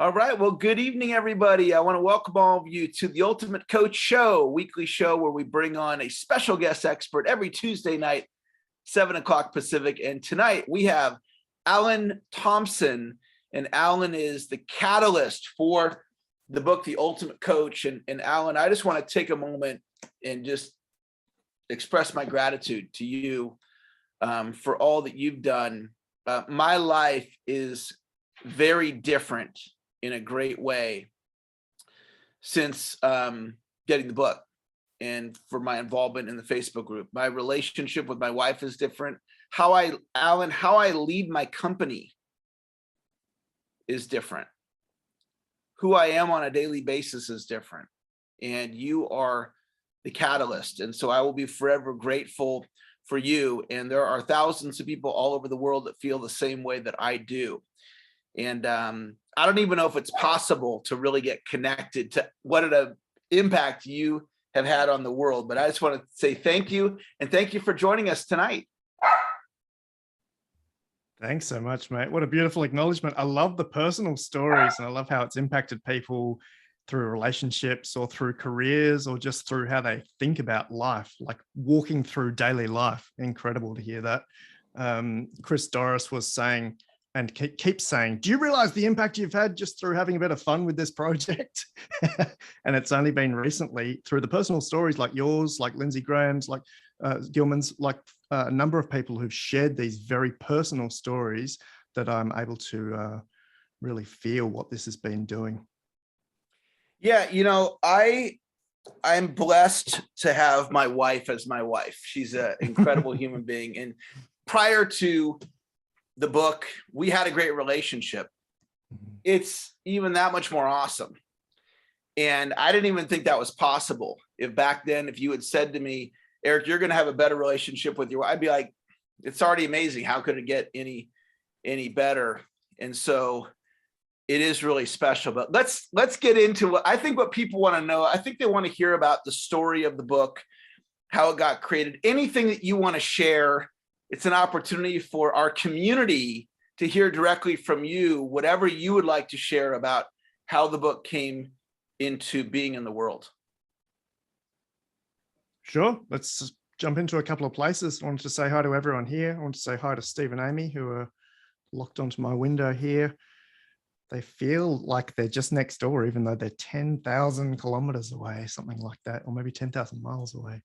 All right. Well, good evening, everybody. I want to welcome all of you to the Ultimate Coach Show, weekly show where we bring on a special guest expert every Tuesday night, 7 o'clock Pacific. And tonight we have Amyellen Thompson, and Amyellen is the catalyst for the book, The Ultimate Coach. And Amyellen, I just want to take a moment and just express my gratitude to you for all that you've done. My life is very different in a great way since getting the book and for my involvement in the Facebook group. My relationship with my wife is different. How I lead my company is different. Who I am on a daily basis is different. And you are the catalyst. And so I will be forever grateful for you. And there are thousands of people all over the world that feel the same way that I do. And I don't even know if it's possible to really get connected to what an impact you have had on the world. But I just want to say thank you, and thank you for joining us tonight. Thanks so much, mate. What a beautiful acknowledgement. I love the personal stories, and I love how it's impacted people through relationships or through careers or just through how they think about life, like walking through daily life. Incredible to hear that. Chris Doris was saying, and keeps saying, do you realize the impact you've had just through having a bit of fun with this project? And it's only been recently through the personal stories like yours, like Lindsay Graham's, like Gilman's, like a number of people who've shared these very personal stories that I'm able to really feel what this has been doing. Yeah, you know, I'm blessed to have my wife as my wife. She's an incredible human being. And prior to the book, we had a great relationship. It's even that much more awesome. And I didn't even think that was possible. If back then, if you had said to me, Eric, you're going to have a better relationship with your wife, I'd be like, it's already amazing. How could it get any better? And so it is really special. But let's get into what I think what people want to know. I think they want to hear about the story of the book, how it got created, anything that you want to share. It's an opportunity for our community to hear directly from you, whatever you would like to share about how the book came into being in the world. Sure. Let's jump into a couple of places. I wanted to say hi to everyone here. I want to say hi to Steve and Amy, who are locked onto my window here. They feel like they're just next door, even though they're 10,000 kilometers away, something like that, or maybe 10,000 miles away.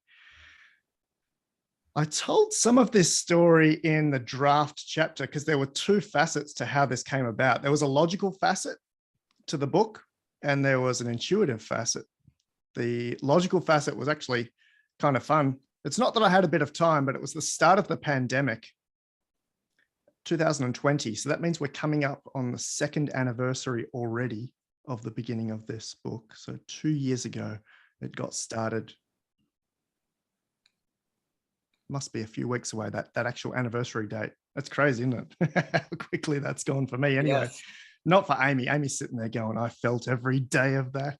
I told some of this story in the draft chapter because there were two facets to how this came about. There was a logical facet to the book, and there was an intuitive facet. The logical facet was actually kind of fun. It's not that I had a bit of time, but it was the start of the pandemic, 2020. So that means we're coming up on the second anniversary already of the beginning of this book. So 2 years ago, it got started. Must be a few weeks away, that actual anniversary date. That's crazy, isn't it? How quickly that's gone for me anyway. Yes. Not for Amy. Amy's sitting there going, I felt every day of that.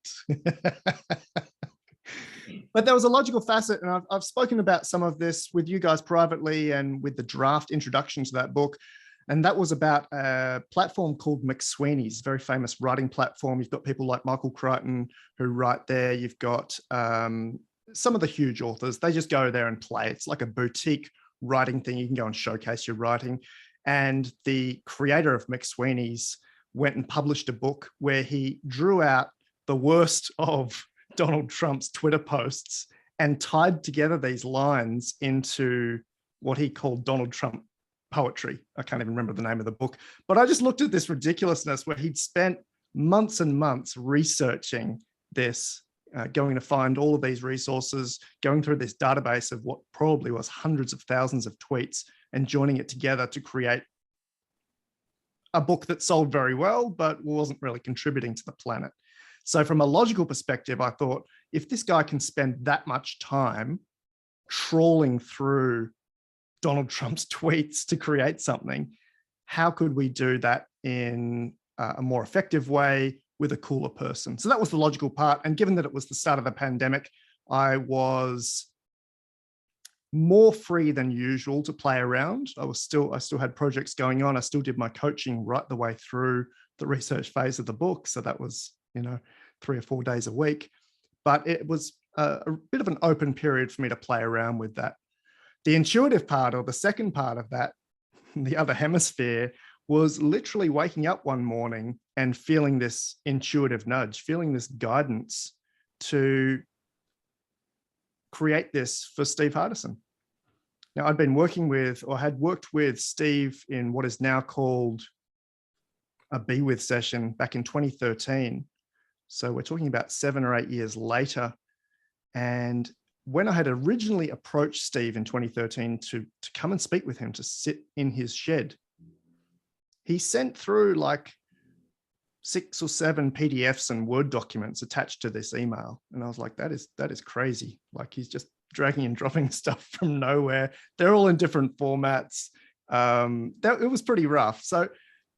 But there was a logical facet, and I've spoken about some of this with you guys privately and with the draft introduction to that book. And that was about a platform called McSweeney's, very famous writing platform. You've got people like Michael Crichton who write there. You've got some of the huge authors. They just go there and play. It's like a boutique writing thing. You can go and showcase your writing. And the creator of McSweeney's went and published a book where he drew out the worst of Donald Trump's Twitter posts and tied together these lines into what he called Donald Trump poetry. I can't even remember the name of the book, but I just looked at this ridiculousness where he'd spent months and months researching this, going to find all of these resources, going through this database of what probably was hundreds of thousands of tweets and joining it together to create a book that sold very well, but wasn't really contributing to the planet. So from a logical perspective, I thought, if this guy can spend that much time trawling through Donald Trump's tweets to create something, how could we do that in a more effective way with a cooler person? So that was the logical part. And given that it was the start of the pandemic, I was more free than usual to play around. I still had projects going on. I still did my coaching right the way through the research phase of the book. So that was, 3 or 4 days a week, but it was a bit of an open period for me to play around with that. The intuitive part, or the second part of that, the other hemisphere, was literally waking up one morning and feeling this intuitive nudge, feeling this guidance to create this for Steve Hardison. Now, I'd been working with, or had worked with Steve in what is now called a Be With session back in 2013. So we're talking about 7 or 8 years later. And when I had originally approached Steve in 2013 to come and speak with him, to sit in his shed, he sent through like 6 or 7 PDFs and Word documents attached to this email. And I was like, that is crazy. Like, he's just dragging and dropping stuff from nowhere. They're all in different formats. It was pretty rough. So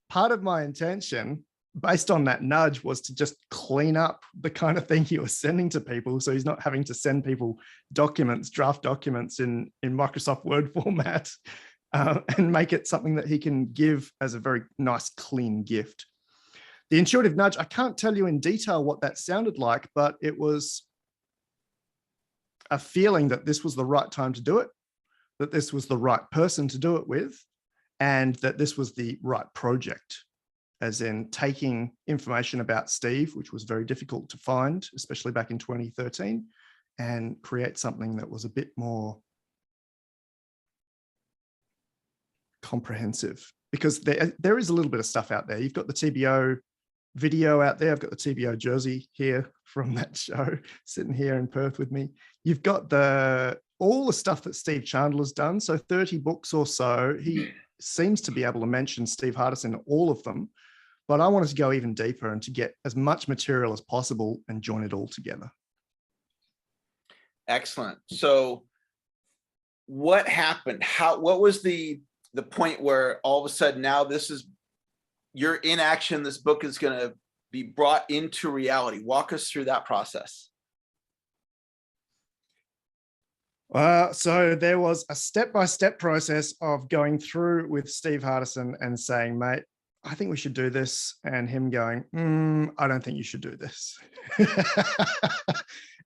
part of my intention, based on that nudge, was to just clean up the kind of thing he was sending to people, so he's not having to send people documents, draft documents in Microsoft Word format, and make it something that he can give as a very nice, clean gift. The intuitive nudge, I can't tell you in detail what that sounded like, but it was a feeling that this was the right time to do it, that this was the right person to do it with, and that this was the right project, as in taking information about Steve, which was very difficult to find, especially back in 2013, and create something that was a bit more comprehensive. Because there is a little bit of stuff out there. You've got the TBO video out there. I've got the TBO jersey here from that show sitting here in Perth with me. You've got all the stuff that Steve Chandler's done. So 30 books or so. He seems to be able to mention Steve Hardison in all of them. But I wanted to go even deeper and to get as much material as possible and join it all together. Excellent. So what happened? What was the point where all of a sudden now you're in action, this book is going to be brought into reality? Walk us through that process. So there was a step-by-step process of going through with Steve Hardison and saying, mate, I think we should do this. And him going, I don't think you should do this.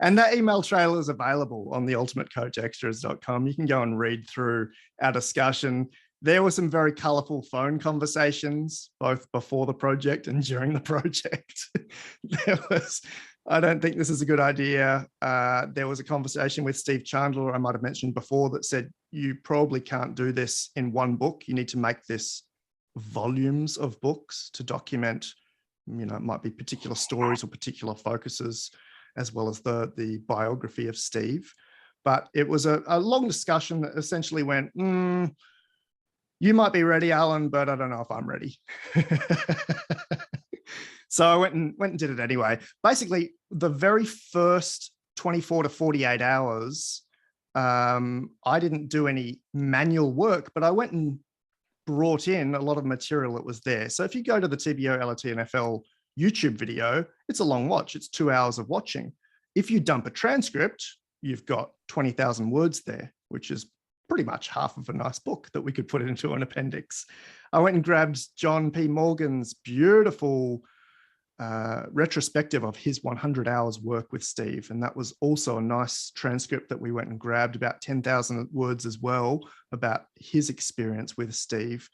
And that email trail is available on the ultimatecoachextras.com. You can go and read through our discussion. There were some very colorful phone conversations, both before the project and during the project. I don't think this is a good idea. There was a conversation with Steve Chandler, I might have mentioned before, that said, you probably can't do this in one book. You need to make this volumes of books to document, it might be particular stories or particular focuses, as well as the biography of Steve. But it was a long discussion that essentially went, you might be ready, Alan, but I don't know if I'm ready. So I went and did it anyway. Basically, the very first 24 to 48 hours, I didn't do any manual work, but I went and brought in a lot of material that was there. So if you go to the TBO LRT NFL YouTube video, it's a long watch. It's 2 hours of watching. If you dump a transcript, you've got 20,000 words there, which is pretty much half of a nice book that we could put into an appendix. I went and grabbed John P. Morgan's beautiful retrospective of his 100 hours work with Steve. And that was also a nice transcript that we went and grabbed, about 10,000 words as well, about his experience with Steve.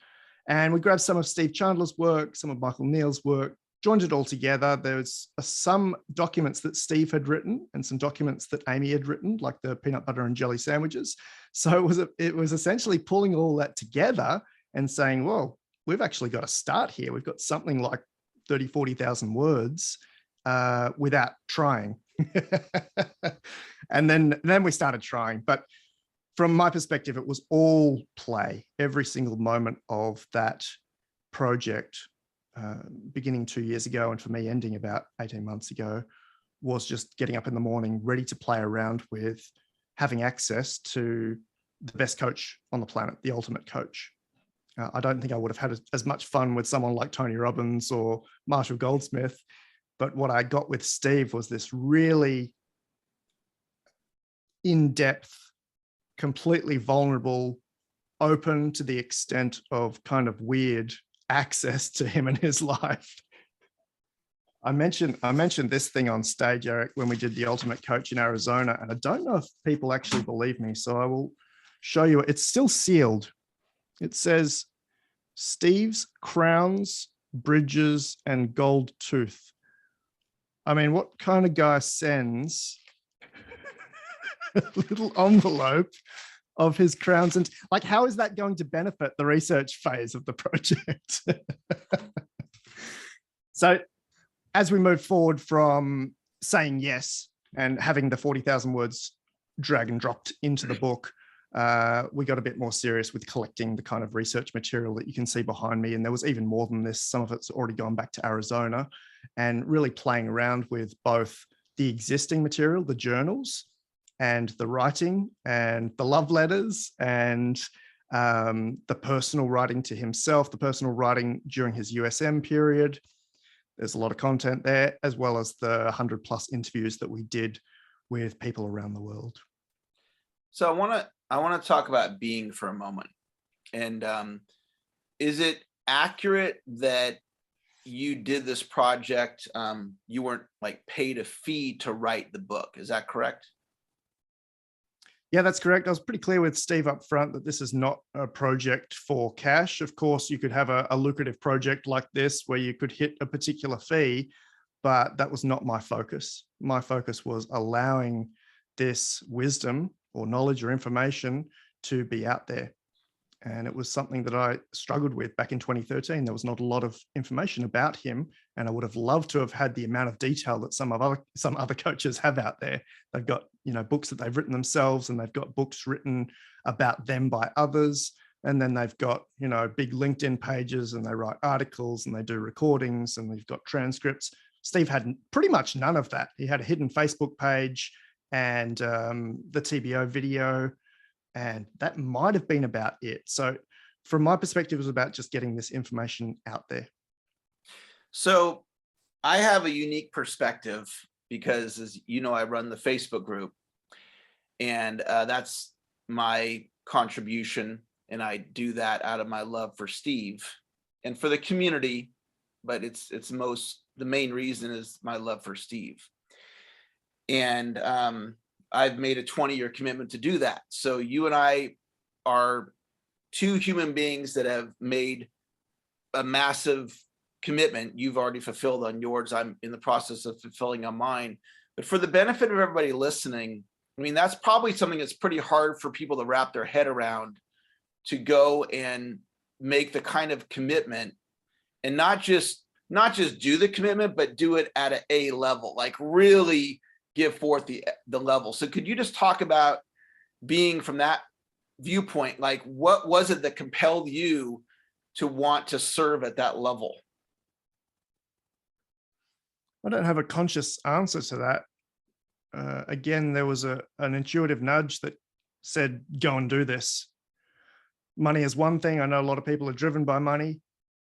And we grabbed some of Steve Chandler's work, some of Michael Neal's work, joined it all together. There's some documents that Steve had written and some documents that Amy had written, like the peanut butter and jelly sandwiches. So it was essentially pulling all that together and saying, well, we've actually got a start here. We've got something like 30, 40,000 words without trying. And then we started trying. But from my perspective, it was all play. Every single moment of that project, beginning 2 years ago, and for me ending about 18 months ago, was just getting up in the morning, ready to play around with having access to the best coach on the planet, the ultimate coach. I don't think I would have had as much fun with someone like Tony Robbins or Marshall Goldsmith, but what I got with Steve was this really in-depth completely vulnerable, open to the extent of kind of weird access to him and his life. I mentioned this thing on stage, Eric, when we did the Ultimate Coach in Arizona, and I don't know if people actually believe me, so I will show you. It's still sealed. It says Steve's crowns, bridges, and gold tooth. I mean, what kind of guy sends a little envelope of his crowns? And like, how is that going to benefit the research phase of the project? So as we move forward from saying yes and having the 40,000 words drag and dropped into the book, we got a bit more serious with collecting the kind of research material that you can see behind me. And there was even more than this. Some of it's already gone back to Arizona, and really playing around with both the existing material, the journals, and the writing, and the love letters, and the personal writing to himself, the personal writing during his USM period. There's a lot of content there, as well as the 100+ interviews that we did with people around the world. So I want to talk about being for a moment. And is it accurate that you did this project? You weren't like paid a fee to write the book. Is that correct? Yeah, that's correct. I was pretty clear with Steve up front that this is not a project for cash. Of course, you could have a lucrative project like this where you could hit a particular fee, but that was not my focus. My focus was allowing this wisdom or knowledge or information to be out there. And it was something that I struggled with back in 2013. There was not a lot of information about him, and I would have loved to have had the amount of detail that some other coaches have out there. They've got, books that they've written themselves, and they've got books written about them by others. And then they've got, big LinkedIn pages, and they write articles, and they do recordings, and they've got transcripts. Steve had pretty much none of that. He had a hidden Facebook page and the TBO video, and that might have been about it. So from my perspective, it was about just getting this information out there. So I have a unique perspective because, as you know, I run the Facebook group, and that's my contribution. And I do that out of my love for Steve and for the community, but the main reason is my love for Steve. And I've made a 20-year commitment to do that. So you and I are two human beings that have made a massive commitment. You've already fulfilled on yours. I'm in the process of fulfilling on mine. But for the benefit of everybody listening, I mean, that's probably something that's pretty hard for people to wrap their head around, to go and make the kind of commitment and not just do the commitment, but do it at an A level, like really give forth the level. So could you just talk about being from that viewpoint? Like, what was it that compelled you to want to serve at that level? I don't have a conscious answer to that. Again, there was an intuitive nudge that said, go and do this. Money is one thing. I know a lot of people are driven by money.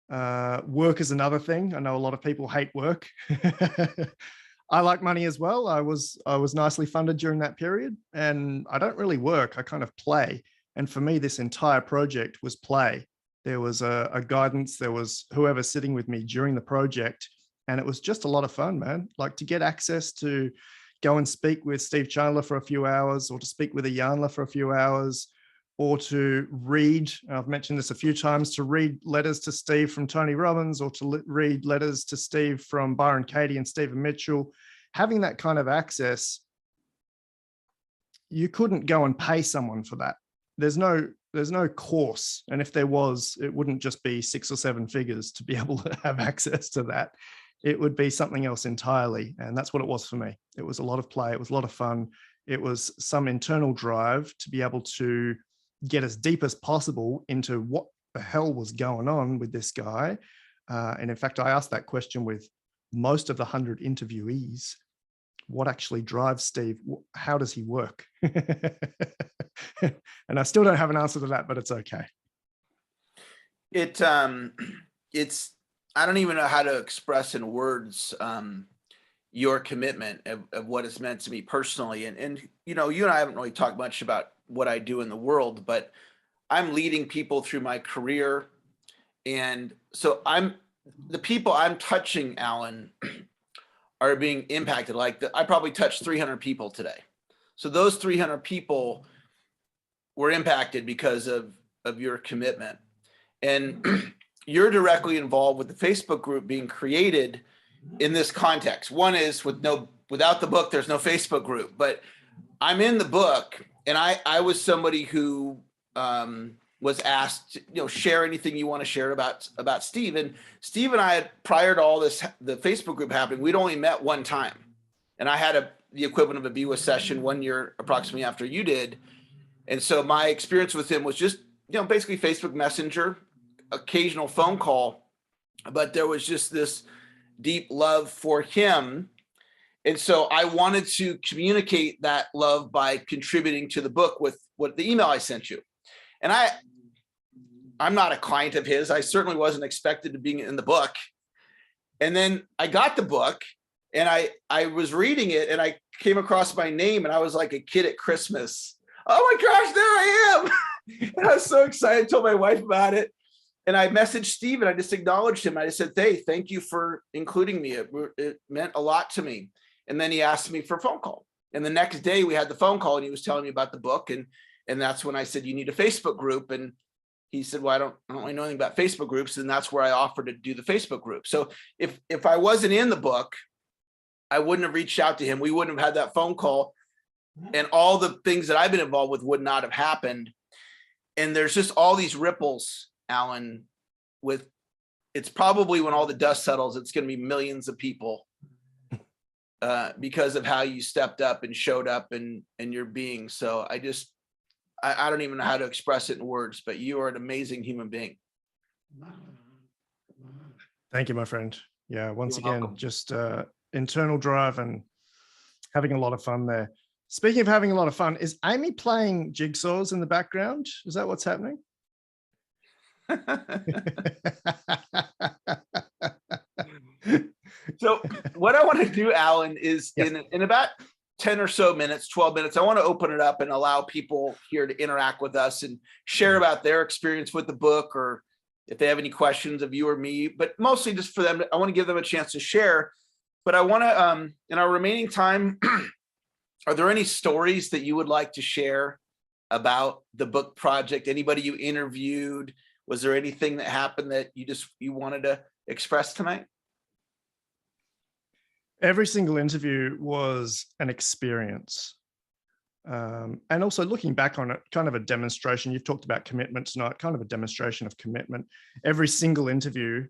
Work is another thing. I know a lot of people hate work. I like money as well. I was nicely funded during that period, and I don't really work. I kind of play. And for me, this entire project was play. There was a guidance. There was whoever sitting with me during the project, and it was just a lot of fun, man. Like, to get access to go and speak with Steve Chandler for a few hours, or to speak with a Yarnler for a few hours, or to read, I've mentioned this a few times, to read letters to Steve from Tony Robbins, or to read letters to Steve from Byron Katie and Stephen Mitchell. Having that kind of access, you couldn't go and pay someone for that. There's no course. And if there was, it wouldn't just be 6 or 7 figures to be able to have access to that. It would be something else entirely. And that's what it was for me. It was a lot of play. It was a lot of fun. It was some internal drive to be able to get as deep as possible into what the hell was going on with this guy. And in fact, I asked that question with most of the 100 interviewees. What actually drives Steve? How does he work? And I still don't have an answer to that, but it's okay. It's I don't even know how to express in words your commitment of what it's meant to me personally. And you know, you and I haven't really talked much about what I do in the world, but I'm leading people through my career. And so the people I'm touching, Alan, are being impacted. Like I probably touched 300 people today. So those 300 people were impacted because of your commitment. And you're directly involved with the Facebook group being created in this context. One is without the book, there's no Facebook group, but I'm in the book, and I was somebody who was asked, share anything you want to share about Steve. And Steve and I had, prior to all this, the Facebook group happening, we'd only met one time. And I had the equivalent of a BWIS session 1 year approximately after you did. And so my experience with him was just, basically Facebook Messenger, occasional phone call, but there was just this deep love for him. And so I wanted to communicate that love by contributing to the book with what the email I sent you. And I'm not a client of his. I certainly wasn't expected to be in the book. And then I got the book and I was reading it and I came across my name and I was like a kid at Christmas. Oh my gosh, there I am. And I was so excited, I told my wife about it. And I messaged Steve and I just acknowledged him. I just said, hey, thank you for including me. It meant a lot to me. And then he asked me for a phone call. And the next day we had the phone call and he was telling me about the book. And that's when I said, you need a Facebook group. And he said, well, I don't really know anything about Facebook groups. And that's where I offered to do the Facebook group. So if I wasn't in the book, I wouldn't have reached out to him. We wouldn't have had that phone call. And all the things that I've been involved with would not have happened. And there's just all these ripples, Alan, it's probably when all the dust settles, it's going to be millions of people because of how you stepped up and showed up and your being. So I don't even know how to express it in words, but you are an amazing human being. Thank you, my friend. Yeah, once You're again, welcome. just internal drive and having a lot of fun there. Speaking of having a lot of fun, is Amy playing jigsaws in the background? Is that what's happening? So what I want to do, Alan, is in about 10 or so minutes, 12 minutes, I want to open it up and allow people here to interact with us and share about their experience with the book, or if they have any questions of you or me, but mostly just for them. I want to give them a chance to share, but I want to, in our remaining time, are there any stories that you would like to share about the book project? Anybody you interviewed? Was there anything that happened that you wanted to express tonight? Every single interview was an experience. And also looking back on it, kind of a demonstration. You've talked about commitment tonight, kind of a demonstration of commitment. Every single interview,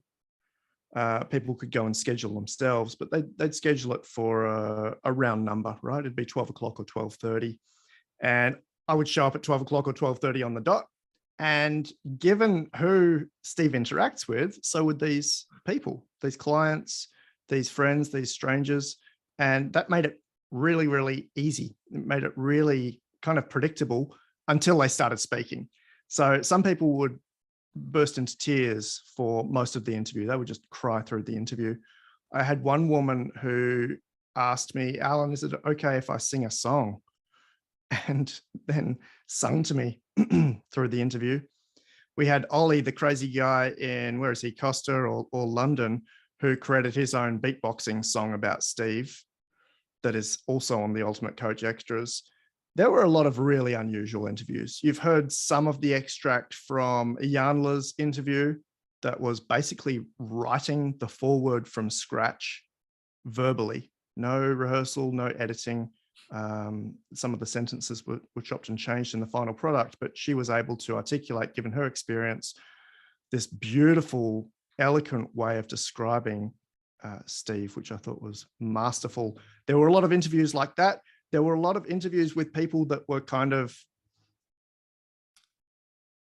people could go and schedule themselves, but they'd schedule it for a round number, right? It'd be 12 o'clock or 12:30. And I would show up at 12 o'clock or 12:30 on the dot. And given who Steve interacts with, so would these people, these clients, these friends, these strangers. And that made it really, really easy. It made it really kind of predictable until they started speaking. So some people would burst into tears for most of the interview. They would just cry through the interview. I had one woman who asked me, Alan, is it okay if I sing a song? And then sung to me through the interview. We had Ollie, the crazy guy in, where is he, Costa or London, who created his own beatboxing song about Steve that is also on the Ultimate Coach Extras. There were a lot of really unusual interviews. You've heard some of the extract from Janla's interview that was basically writing the foreword from scratch verbally, no rehearsal, no editing. Some of the sentences were chopped and changed in the final product, but she was able to articulate, given her experience, this beautiful, eloquent way of describing Steve, which I thought was masterful. There were a lot of interviews like that. There were a lot of interviews with people that were kind of,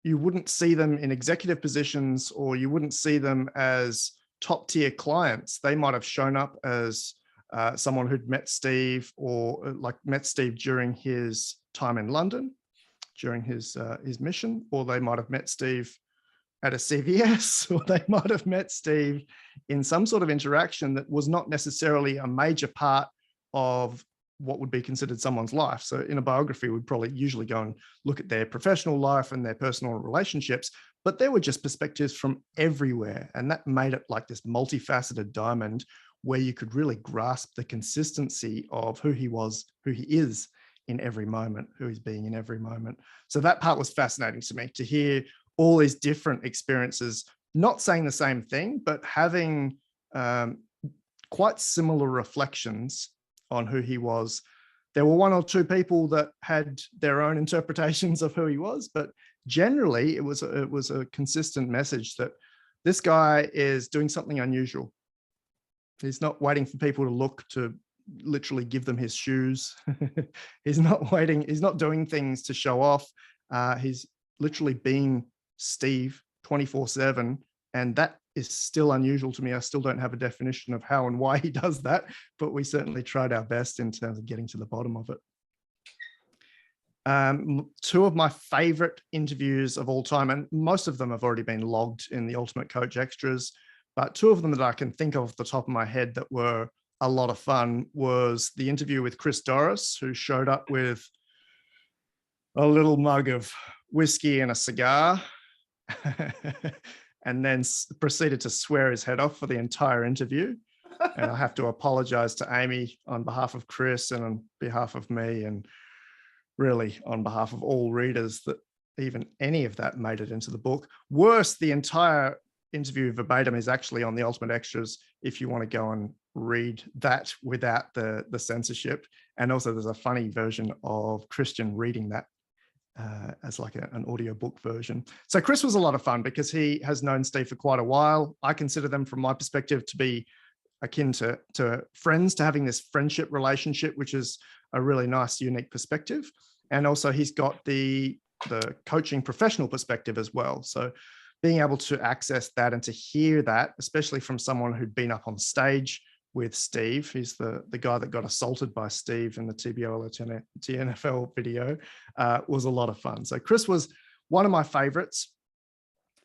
you wouldn't see them in executive positions, or you wouldn't see them as top tier clients. They might have shown up as someone who'd met Steve, or met Steve during his time in London, during his mission, or they might have met Steve at a CVS, or they might have met Steve in some sort of interaction that was not necessarily a major part of what would be considered someone's life. So in a biography, we'd probably usually go and look at their professional life and their personal relationships, but there were just perspectives from everywhere. And that made it like this multifaceted diamond where you could really grasp the consistency of who he was, who he is in every moment, who he's being in every moment. So that part was fascinating to me, to hear all these different experiences, not saying the same thing, but having quite similar reflections on who he was. There were one or two people that had their own interpretations of who he was, but generally it was a consistent message that this guy is doing something unusual. He's not waiting for people to look to literally give them his shoes. He's not waiting. He's not doing things to show off. He's literally being Steve 24/7. And that is still unusual to me. I still don't have a definition of how and why he does that, but we certainly tried our best in terms of getting to the bottom of it. Two of my favorite interviews of all time, and most of them have already been logged in the Ultimate Coach Extras, but two of them that I can think of off the top of my head that were a lot of fun was the interview with Chris Dorris, who showed up with a little mug of whiskey and a cigar and then proceeded to swear his head off for the entire interview. And I have to apologize to Amy on behalf of Chris and on behalf of me, and really on behalf of all readers, that even any of that made it into the book. Worse, the entire interview verbatim is actually on the Ultimate Extras if you want to go and read that without the censorship. And also there's a funny version of Christian reading that as like an audiobook version. So Chris was a lot of fun because he has known Steve for quite a while. I consider them, from my perspective, to be akin to friends, to having this friendship relationship, which is a really nice, unique perspective. And also he's got the coaching professional perspective as well. So being able to access that and to hear that, especially from someone who'd been up on stage with Steve. He's the guy that got assaulted by Steve in the TBO TNFL video, was a lot of fun. So Chris was one of my favorites.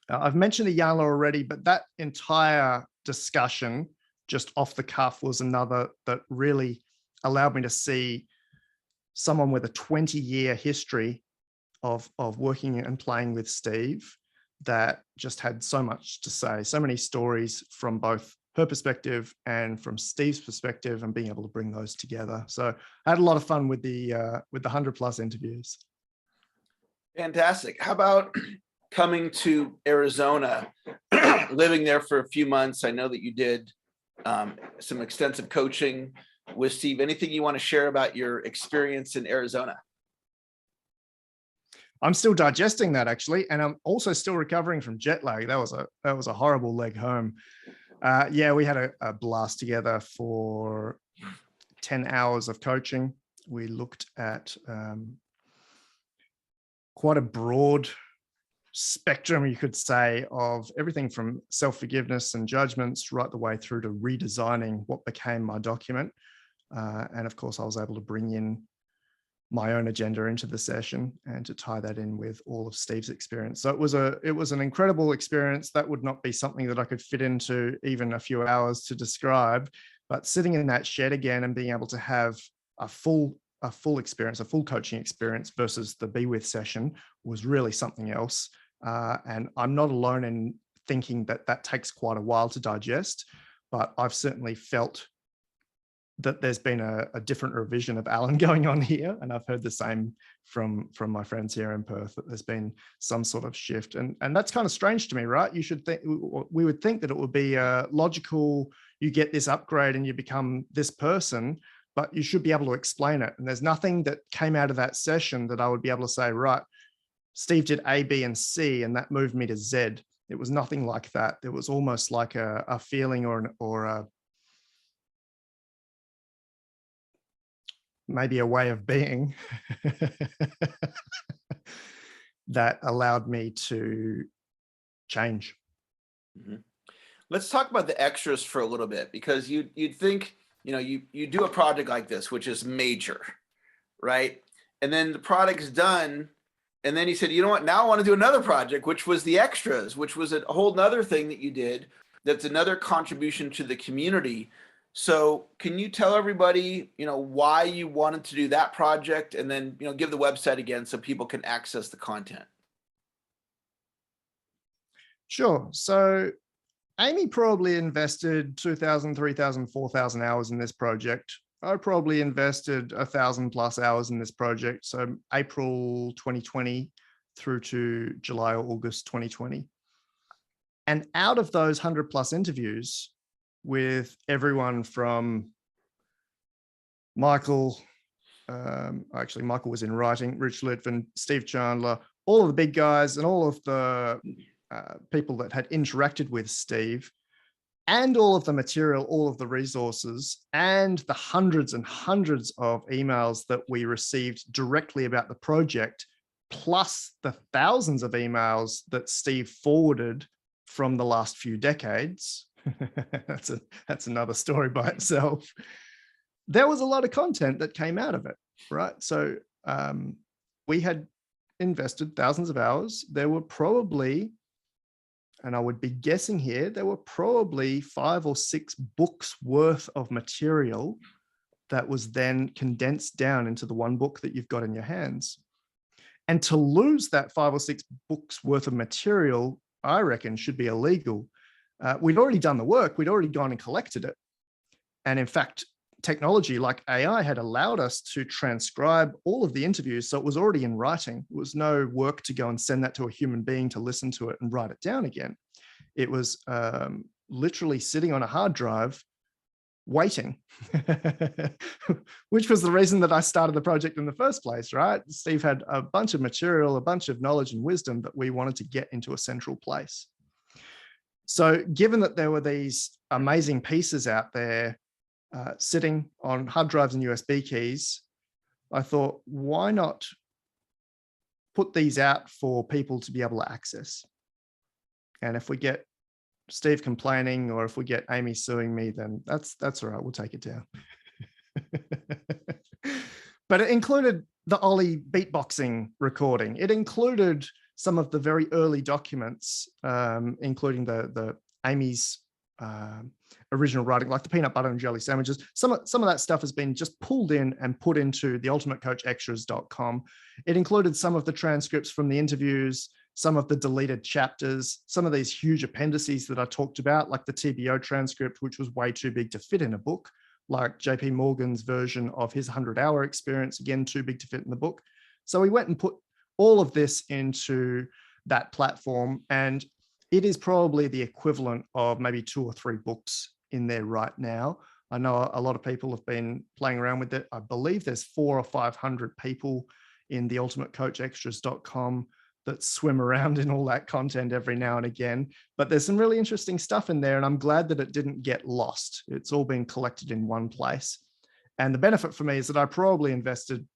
I've mentioned Ayala already, but that entire discussion just off the cuff was another that really allowed me to see someone with a 20-year history of working and playing with Steve that just had so much to say, so many stories from both her perspective and from Steve's perspective, and being able to bring those together. So I had a lot of fun with the 100+ interviews. Fantastic. How about coming to Arizona, living there for a few months? I know that you did some extensive coaching with Steve. Anything you want to share about your experience in Arizona? I'm still digesting that, actually, and I'm also still recovering from jet lag. That was a horrible leg home. Yeah, we had a blast together for 10 hours of coaching. We looked at quite a broad spectrum, you could say, of everything from self-forgiveness and judgments right the way through to redesigning what became my document. And of course, I was able to bring in my own agenda into the session and to tie that in with all of Steve's experience. So it was an incredible experience. That would not be something that I could fit into even a few hours to describe, but sitting in that shed again and being able to have a full experience, a full coaching experience versus the Be With session was really something else. And I'm not alone in thinking that takes quite a while to digest, but I've certainly felt that there's been a different revision of Alan going on here. And I've heard the same from my friends here in Perth, that there's been some sort of shift. And that's kind of strange to me, right? We would think that it would be logical. You get this upgrade and you become this person, but you should be able to explain it. And there's nothing that came out of that session that I would be able to say, right, Steve did A, B, and C, and that moved me to Z. It was nothing like that. It was almost like a feeling or a maybe a way of being that allowed me to change. Mm-hmm. Let's talk about the extras for a little bit, because you'd think, you do a project like this, which is major, right? And then the project's done. And then he said, you know what, now I want to do another project, which was the extras, which was a whole nother thing that you did. That's another contribution to the community. So can you tell everybody, why you wanted to do that project, and then, give the website again so people can access the content? Sure. So Amy probably invested 2,000, 3,000, 4,000 hours in this project. I probably invested 1,000 plus hours in this project. So April 2020 through to July or August 2020. And out of those 100 plus interviews with everyone from Michael, actually Michael was in writing, Rich Litvin, Steve Chandler, all of the big guys and all of the people that had interacted with Steve, and all of the material, all of the resources, and the hundreds and hundreds of emails that we received directly about the project, plus the thousands of emails that Steve forwarded from the last few decades. That's another story by itself. There was a lot of content that came out of it, right? So we had invested thousands of hours. There were probably, and I would be guessing here, there were probably 5 or 6 books worth of material that was then condensed down into the one book that you've got in your hands. And to lose that 5 or 6 books worth of material, I reckon, should be illegal. We'd already done the work. We'd already gone and collected it. And in fact, technology like AI had allowed us to transcribe all of the interviews. So it was already in writing. It was no work to go and send that to a human being to listen to it and write it down again. It was literally sitting on a hard drive waiting, which was the reason that I started the project in the first place, right? Steve had a bunch of material, a bunch of knowledge and wisdom that we wanted to get into a central place. So given that there were these amazing pieces out there sitting on hard drives and USB keys, I thought, why not put these out for people to be able to access? And if we get Steve complaining, or if we get Amy suing me, then that's all right. We'll take it down. But it included the Ollie beatboxing recording. It included some of the very early documents, including the Amy's original writing, like the peanut butter and jelly sandwiches. Some of that stuff has been just pulled in and put into the ultimatecoachextras.com. It included some of the transcripts from the interviews, some of the deleted chapters, some of these huge appendices that I talked about, like the TBO transcript, which was way too big to fit in a book, like JP Morgan's version of his 100-hour experience, again, too big to fit in the book. So we went and put all of this into that platform, and it is probably the equivalent of maybe 2 or 3 books in there right now. I know a lot of people have been playing around with it. I believe there's 400 or 500 people in the ultimatecoachextras.com that swim around in all that content every now and again, but there's some really interesting stuff in there, and I'm glad that it didn't get lost. It's all been collected in one place. And the benefit for me is that I probably invested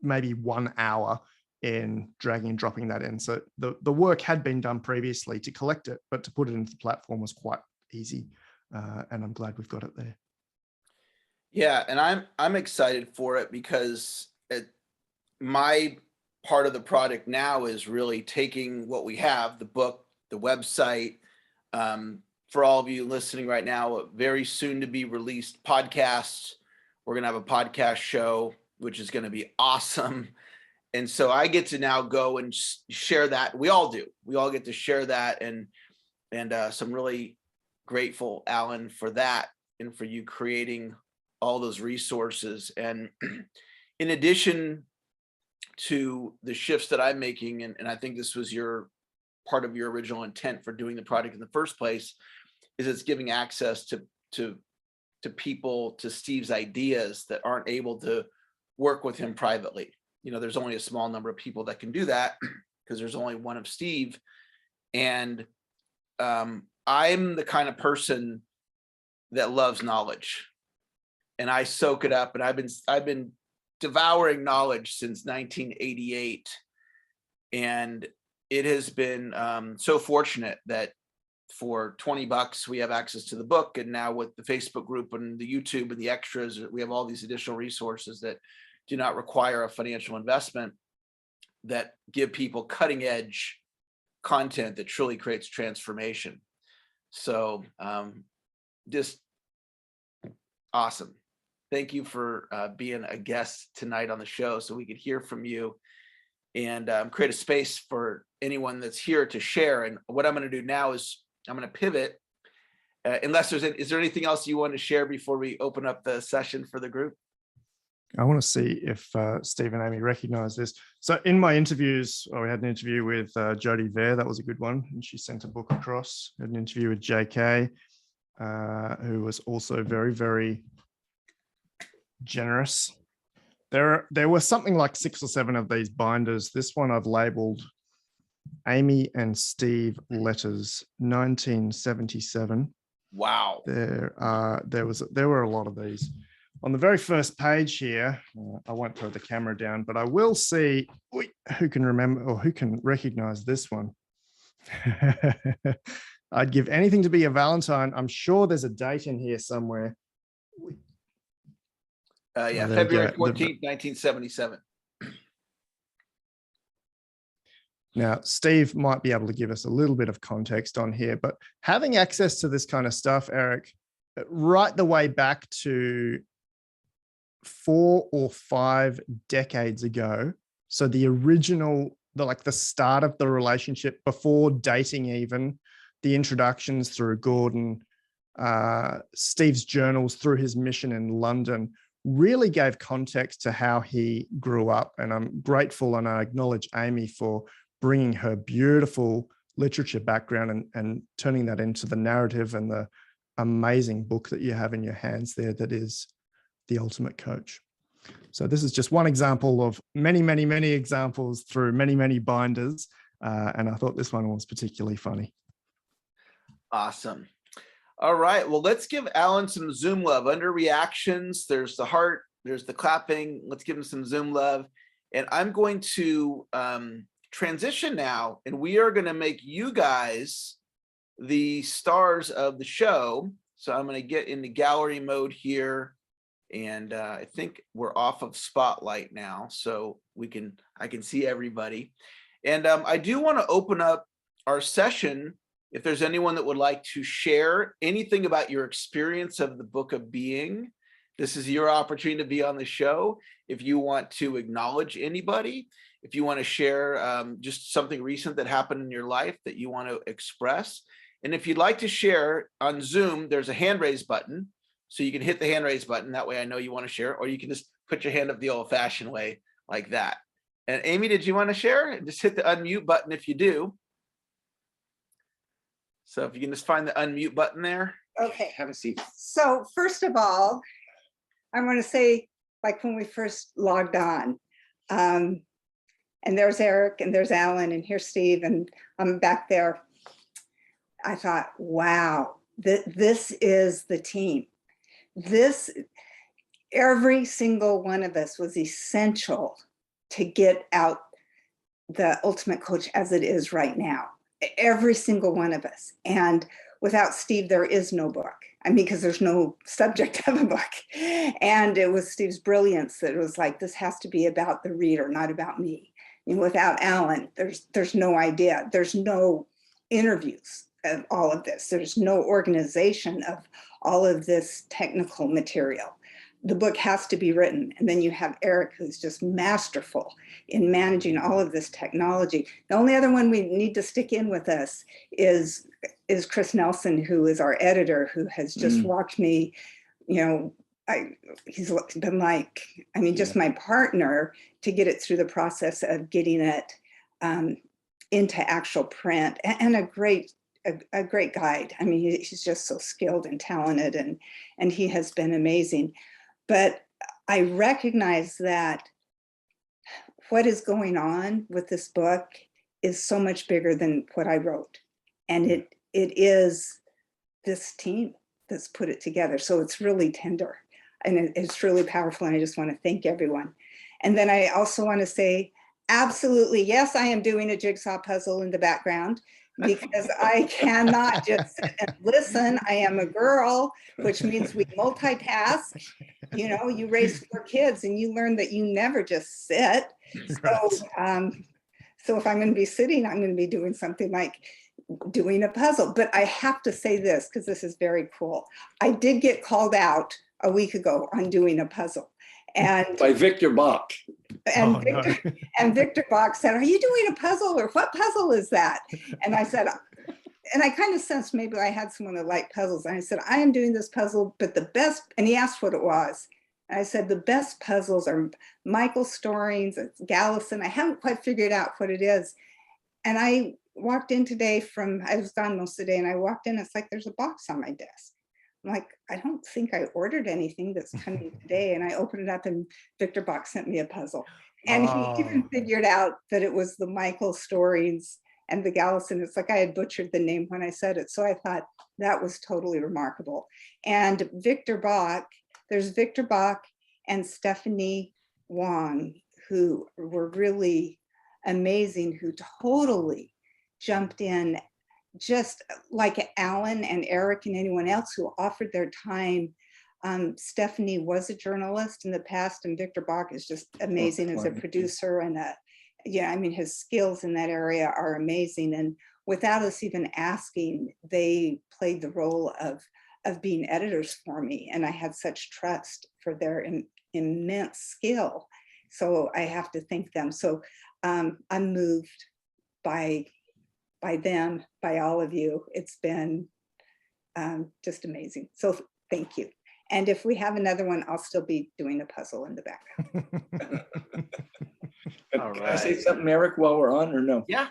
maybe 1 hour in dragging and dropping that in. So the work had been done previously to collect it, but to put it into the platform was quite easy. And I'm glad we've got it there. Yeah, and I'm excited for it, because my part of the product now is really taking what we have, the book, the website, for all of you listening right now, a very soon to be released podcast. We're going to have a podcast show, which is going to be awesome. And so I get to now go and share that. We all do. We all get to share that, and so I'm really grateful, Alan, for that, and for you creating all those resources. And in addition to the shifts that I'm making, and I think this was part of your original intent for doing the project in the first place, is it's giving access to people, to Steve's ideas that aren't able to work with him privately. There's only a small number of people that can do that, because there's only one of Steve. And I'm the kind of person that loves knowledge, and I soak it up. And I've been devouring knowledge since 1988. And it has been so fortunate that for $20, we have access to the book. And now with the Facebook group and the YouTube and the extras, we have all these additional resources that do not require a financial investment, that give people cutting edge content that truly creates transformation. So just Awesome. Thank you for being a guest tonight on the show so we could hear from you and create a space for anyone that's here to share. And what I'm going to do now is I'm going to pivot. Is there anything else you want to share before we open up the session for the group? I want to see if Steve and Amy recognize this. So in my interviews, we had an interview with Jodie Vare. That was a good one. And she sent a book across. We had an interview with JK, who was also very, very generous. There were something like 6 or 7 of these binders. This one I've labeled Amy and Steve Letters, 1977. Wow. There were a lot of these. On the very first page here, I won't throw the camera down, but I will see who can remember or who can recognize this one. I'd give anything to be a Valentine. I'm sure there's a date in here somewhere. Yeah, February 14th, 1977. Now, Steve might be able to give us a little bit of context on here, but having access to this kind of stuff, Eric, right the way back to 4 or 5 decades ago. So the original, the start of the relationship before dating, even the introductions through Gordon, Steve's journals through his mission in London really gave context to how he grew up. And I'm grateful and I acknowledge Amy for bringing her beautiful literature background and turning that into the narrative and the amazing book that you have in your hands there that is The Ultimate Coach. So this is just one example of many, many, many examples through many, many binders. And I thought this one was particularly funny. Awesome. All right. Well, let's give Alan some Zoom love. Under reactions, there's the heart, there's the clapping. Let's give him some Zoom love. And I'm going to transition now, and we are going to make you guys the stars of the show. So I'm going to get into gallery mode here. And I think we're off of spotlight now, so I can see everybody. And I do want to open up our session. If there's anyone that would like to share anything about your experience of the Book of Being, this is your opportunity to be on the show. If you want to acknowledge anybody, if you want to share just something recent that happened in your life that you want to express. And if you'd like to share on Zoom, there's a hand raise button. So you can hit the hand raise button. That way I know you want to share, or you can just put your hand up the old fashioned way like that. And Amy, did you want to share? Just hit the unmute button if you do. So if you can just find the unmute button there. Okay. Have a seat. So first of all, I want to say, like when we first logged on, and there's Eric and there's Alan and here's Steve and I'm back there. I thought, wow, this is the team. Every single one of us was essential to get out the Ultimate Coach as it is right now. Every single one of us. And without Steve, there is no book. I mean, because there's no subject of a book. And it was Steve's brilliance that it was like, this has to be about the reader, not about me. And without Alan, there's no idea. There's no interviews of all of this. There's no organization of all of this technical material. The book has to be written. And then you have Eric, who's just masterful in managing all of this technology. The only other one we need to stick in with us is Chris Nelson, who is our editor, who has just watched me, he's been like, just my partner to get it through the process of getting it into actual print, and a great guide. I mean, he's just so skilled and talented, and he has been amazing. But I recognize that what is going on with this book is so much bigger than what I wrote. And it is this team that's put it together. So it's really tender and it's really powerful. And I just want to thank everyone. And then I also want to say, absolutely, yes, I am doing a jigsaw puzzle in the background, because I cannot just sit and listen. I am a girl, which means we multitask. You raise 4 kids and you learn that you never just sit. So if I'm going to be sitting, I'm going to be doing something like doing a puzzle. But I have to say this, because this is very cool. I did get called out a week ago on doing a puzzle. And By Victor Bach. and Oh, Victor, no. and Victor Bach said, "Are you doing a puzzle, or what puzzle is that?" And I said, and I kind of sensed maybe I had someone that liked puzzles. And I said, "I am doing this puzzle, but the best," and he asked what it was. And I said, "The best puzzles are Michael Storing's, it's Gallison. I haven't quite figured out what it is." And I walked in today I was gone most of the day, and I walked in, it's like there's a box on my desk. I'm like, I don't think I ordered anything that's coming today. And I opened it up, and Victor Bach sent me a puzzle. And he even figured out that it was the Michael Storing's and the Gallison. It's like I had butchered the name when I said it. So I thought that was totally remarkable. And Victor Bach, there's Victor Bach and Stephanie Wong, who were really amazing, who totally jumped in, just like Alan and Eric and anyone else who offered their time. Stephanie was a journalist in the past, and Victor Bach is just amazing as a producer, and I mean, his skills in that area are amazing. And without us even asking, they played the role of being editors for me. And I had such trust for their immense skill. So I have to thank them. So I'm moved by them, by all of you. It's been just amazing. So thank you. And if we have another one, I'll still be doing a puzzle in the background. All Can I say right. something, Eric, while we're on, or no? Yeah,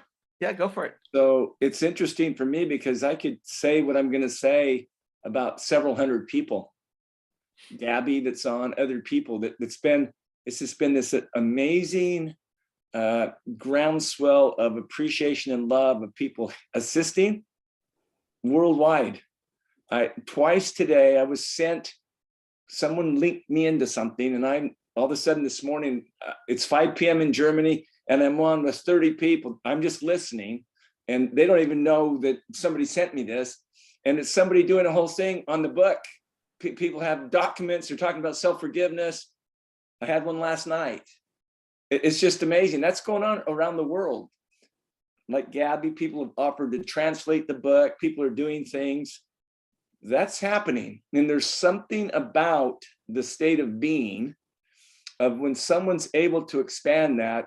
go for it. So it's interesting for me because I could say what I'm going to say about several hundred people. Gabby that's on, other people it's just been this amazing groundswell of appreciation and love of people assisting worldwide. Twice today I was sent, someone linked me into something, and I'm all of a sudden this morning, it's 5 p.m. in Germany, and I'm on with 30 people. I'm just listening, and they don't even know that somebody sent me this. And it's somebody doing a whole thing on the book. People have documents, they're talking about self-forgiveness. I had one last night. It's just amazing. That's going on around the world. Like Gabby, people have offered to translate the book. People are doing things. That's happening. And there's something about the state of being of when someone's able to expand that,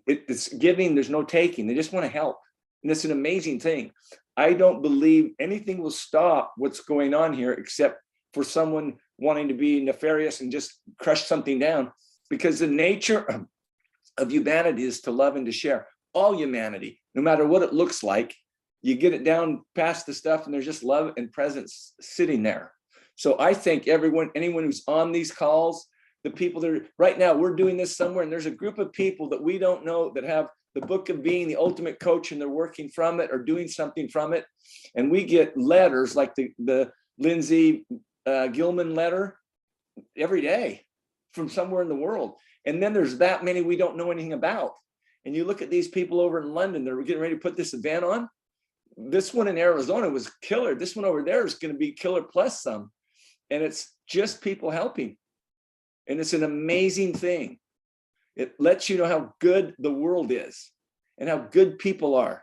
it's giving, there's no taking. They just want to help. And it's an amazing thing. I don't believe anything will stop what's going on here except for someone wanting to be nefarious and just crush something down, because the nature of humanity is to love and to share. All humanity, no matter what it looks like, you get it down past the stuff and there's just love and presence sitting there. So I think anyone who's on these calls, the people that are right now, we're doing this somewhere, and there's a group of people that we don't know that have the book of being, the ultimate coach, and they're working from it or doing something from it. And we get letters like the Lindsay Gilman letter every day from somewhere in the world. And then there's that many we don't know anything about. And you look at these people over in London, they're getting ready to put this event on. This one in Arizona was killer. This one over there is going to be killer plus some. And it's just people helping. And it's an amazing thing. It lets you know how good the world is and how good people are.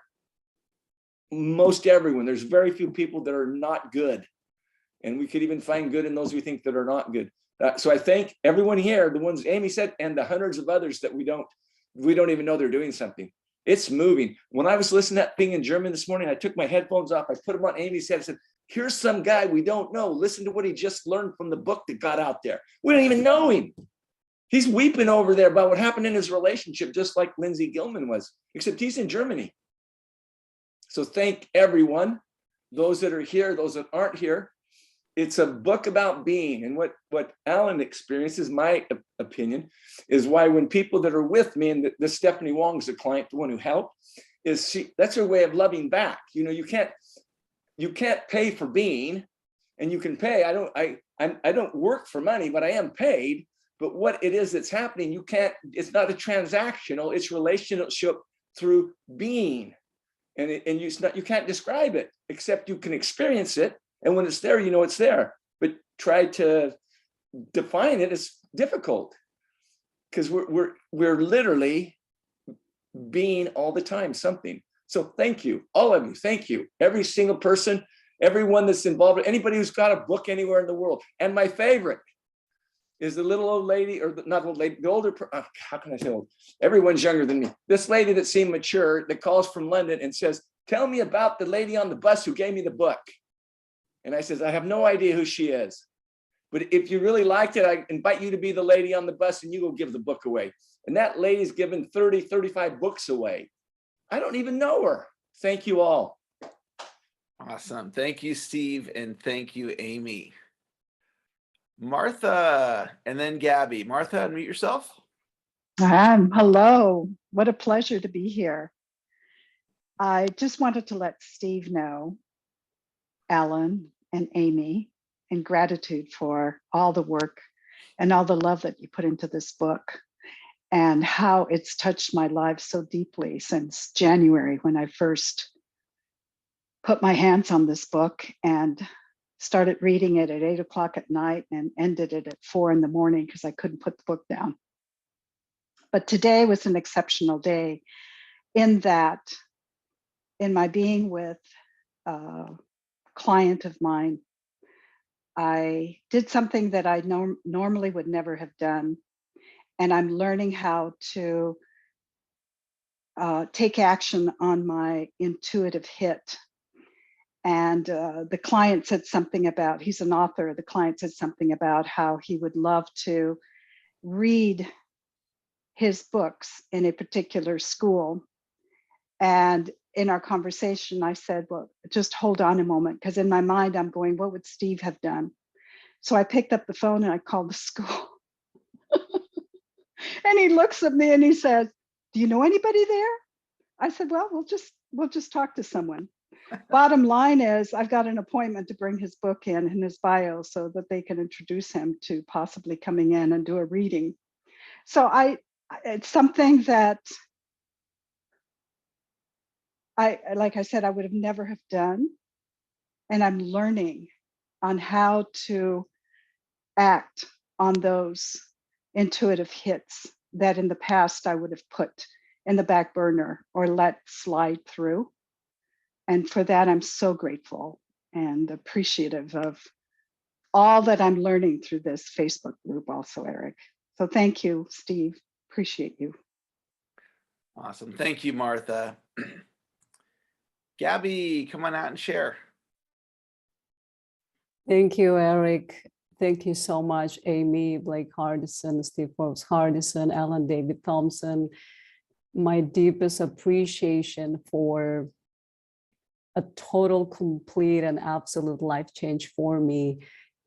Most everyone, there's very few people that are not good. And we could even find good in those we think that are not good. So I thank everyone here, the ones Amy said, and the hundreds of others that we don't even know they're doing something. It's moving. When I was listening to that thing in German this morning, I took my headphones off. I put them on Amy's head. I said, here's some guy we don't know. Listen to what he just learned from the book that got out there. We don't even know him. He's weeping over there about what happened in his relationship, just like Lindsay Gilman was, except he's in Germany. So thank everyone, those that are here, those that aren't here. It's a book about being, and what Alan experiences, my opinion, is why when people that are with me, and the Stephanie Wong's the client, the one who helped, that's her way of loving back. You know, you can't pay for being, and you can pay. I don't work for money, but I am paid. But what it is that's happening, it's not a transactional, it's relationship through being. And you can't describe it, except you can experience it. And when it's there, you know it's there. But try to define it is difficult, because we're literally being all the time something. So thank you, all of you. Thank you, every single person. everyone that's involved, anybody who's got a book anywhere in the world. And my favorite is the little old lady, or not old lady, the older, how can I say old? Everyone's younger than me. This lady that seemed mature that calls from London and says, tell me about the lady on the bus who gave me the book. And I says, I have no idea who she is. But if you really liked it, I invite you to be the lady on the bus and you go give the book away. And that lady's given 30, 35 books away. I don't even know her. Thank you all. Awesome. Thank you, Steve. And thank you, Amy. Martha, and then Gabby. Martha, unmute yourself. Hello. What a pleasure to be here. I just wanted to let Steve know, Alan and Amy, and gratitude for all the work and all the love that you put into this book and how it's touched my life so deeply since January, when I first put my hands on this book and started reading it at 8 o'clock at night and ended it at 4 in the morning because I couldn't put the book down. But today was an exceptional day in that, in my being with a client of mine, I did something that I normally would never have done. And I'm learning how to take action on my intuitive hit. And the client said something about, he's an author, the client said something about how he would love to read his books in a particular school. And in our conversation, I said, well, just hold on a moment, because in my mind, I'm going, what would Steve have done? So I picked up the phone and I called the school. And he looks at me and he says, do you know anybody there? I said, well, we'll just talk to someone. Bottom line is, I've got an appointment to bring his book in and his bio so that they can introduce him to possibly coming in and do a reading. So it's something that like I said, I would have never have done. And I'm learning on how to act on those intuitive hits that in the past I would have put in the back burner or let slide through. And for that, I'm so grateful and appreciative of all that I'm learning through this Facebook group also, Eric. So thank you, Steve. Appreciate you. Awesome. Thank you, Martha. Gabby, come on out and share. Thank you, Eric. Thank you so much, Amy, Blake Hardison, Steve Forbes Hardison, Alan David Thompson. My deepest appreciation for a total, complete, and absolute life change for me.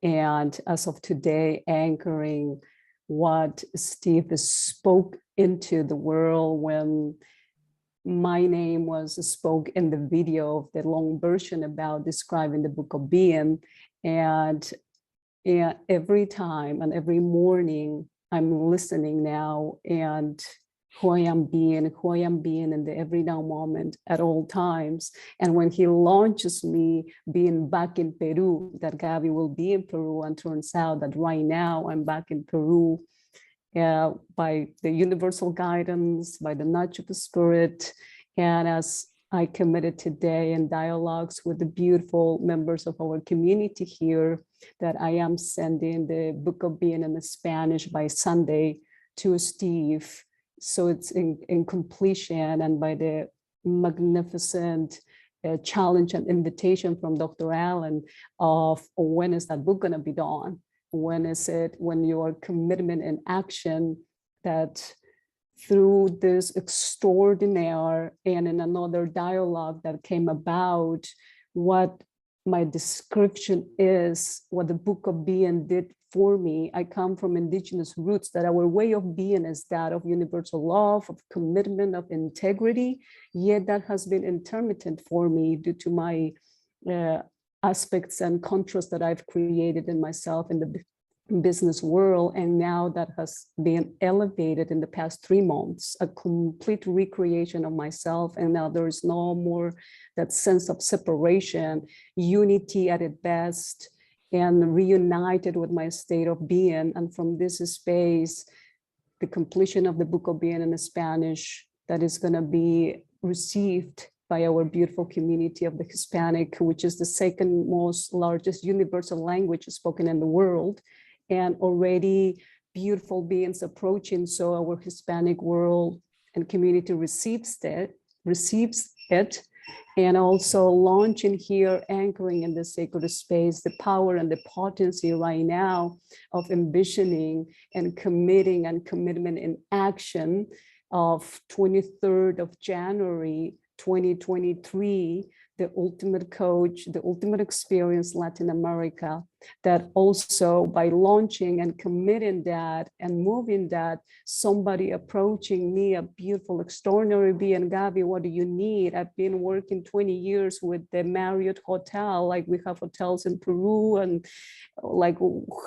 And as of today, anchoring what Steve spoke into the world when my name was spoke in the video of the long version about describing the book of being. And every time and every morning I'm listening now, and who I am being in the every now moment at all times. And when he launches me being back in Peru, that Gabby will be in Peru, and turns out that right now I'm back in Peru by the universal guidance, by the nudge of the spirit. And as I committed today in dialogues with the beautiful members of our community here, that I am sending the Book of Being in Spanish by Sunday to Steve. So it's in completion, and by the magnificent challenge and invitation from Dr. Allen of when is that book going to be done? When is it, when your commitment and action that through this extraordinary, and in another dialogue that came about, what my description is, what the Book of Being did for me. I come from indigenous roots, that our way of being is that of universal love, of commitment, of integrity, yet that has been intermittent for me due to my aspects and contrasts that I've created in myself in the business world. And now that has been elevated in the past 3 months, a complete recreation of myself. And now there is no more that sense of separation, unity at its best, and reunited with my state of being. And from this space, the completion of the Book of Being in Spanish that is going to be received by our beautiful community of the Hispanic, which is the second most largest universal language spoken in the world, and already beautiful beings approaching. So our Hispanic world and community receives it, and also launching here, anchoring in the sacred space, the power and the potency right now of envisioning and committing and commitment in action of 23rd of January, 2023, the ultimate coach, the ultimate experience Latin America, that also by launching and committing that and moving that, somebody approaching me, a beautiful, extraordinary being, Gabi, what do you need? I've been working 20 years with the Marriott Hotel, like we have hotels in Peru, and like,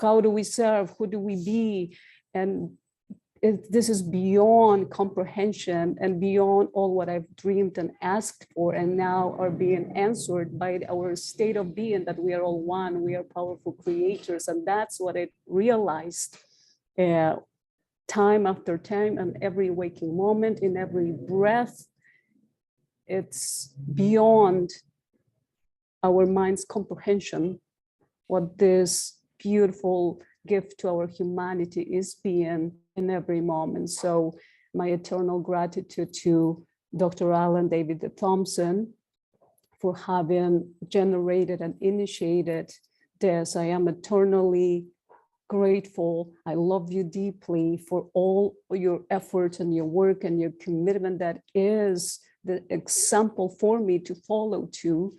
how do we serve? Who do we be? And this is beyond comprehension and beyond all what I've dreamed and asked for, and now are being answered by our state of being, that we are all one, we are powerful creators. And that's what I realized time after time, and every waking moment, in every breath. It's beyond our mind's comprehension what this beautiful gift to our humanity is being in every moment. So my eternal gratitude to Dr. Alan David Thompson for having generated and initiated this. I am eternally grateful. I love you deeply for all your efforts and your work and your commitment. That is the example for me to follow, to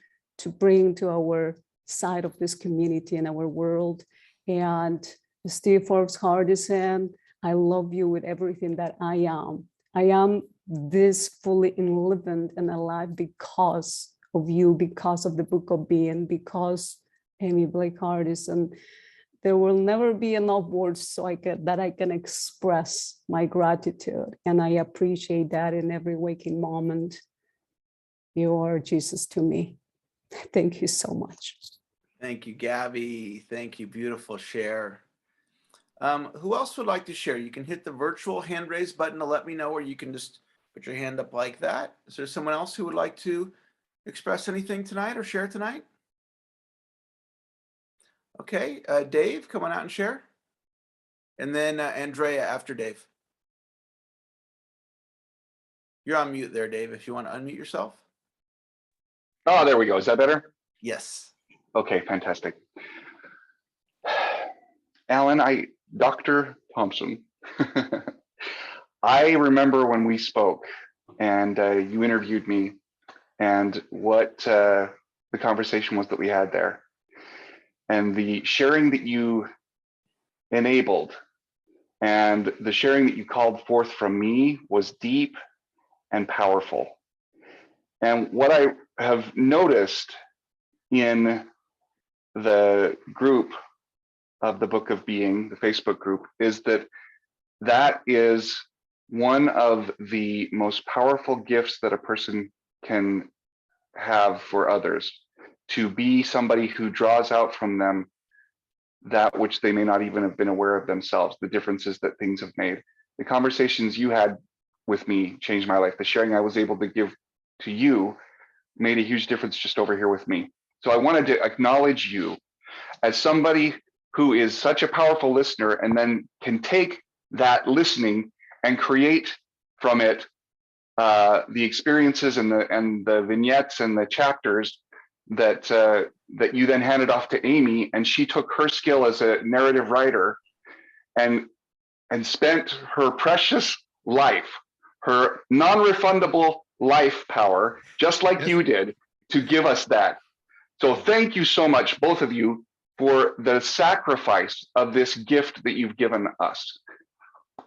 bring to our side of this community and our world. And Steve Forbes Hardison, I love you with everything that I am. I am this fully enlivened and alive because of you, because of the Book of Being, because Amy Blake Hardison. There will never be enough words so I can express my gratitude. And I appreciate that in every waking moment. You are Jesus to me. Thank you so much. Thank you, Gabby. Thank you. Beautiful share. Who else would like to share? You can hit the virtual hand raise button to let me know, or you can just put your hand up like that. Is there someone else who would like to express anything tonight or share tonight? Okay, Dave, come on out and share. And then Andrea after Dave. You're on mute there, Dave, if you want to unmute yourself. Oh, there we go. Is that better? Yes. Okay, fantastic. Alan, Dr. Thompson, I remember when we spoke and you interviewed me, and what the conversation was that we had there, and the sharing that you enabled and the sharing that you called forth from me was deep and powerful. And what I have noticed in the group of the Book of Being, the Facebook group, is that is one of the most powerful gifts that a person can have for others, to be somebody who draws out from them that which they may not even have been aware of themselves, the differences that things have made. The conversations you had with me changed my life. The sharing I was able to give to you made a huge difference just over here with me. So I wanted to acknowledge you as somebody who is such a powerful listener, and then can take that listening and create from it the experiences and the vignettes and the chapters that you then handed off to Amy, and she took her skill as a narrative writer and spent her precious life, her non-refundable life power, just like you did, to give us that. So thank you so much, both of you, for the sacrifice of this gift that you've given us.